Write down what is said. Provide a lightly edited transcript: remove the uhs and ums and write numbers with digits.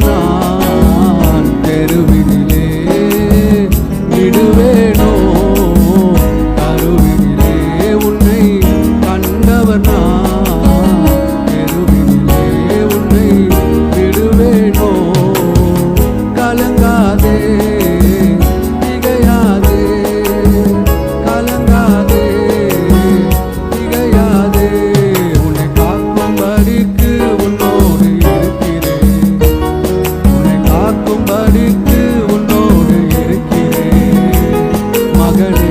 நான் தெருவினிலே விடுவேனோ கருவினிலே உன்னை கண்டவர் நான் தெருவினிலே உன்னை விடுவேனோ கலங்காதே திகையாதே கலங்காதே திகையாதே உன்னை காக்கும்படிக்கு உன்னோடு இருக்கிறேன் உன்னை காக்கும்படிக்கு உன்னோடு இருக்கிறேன் மகனே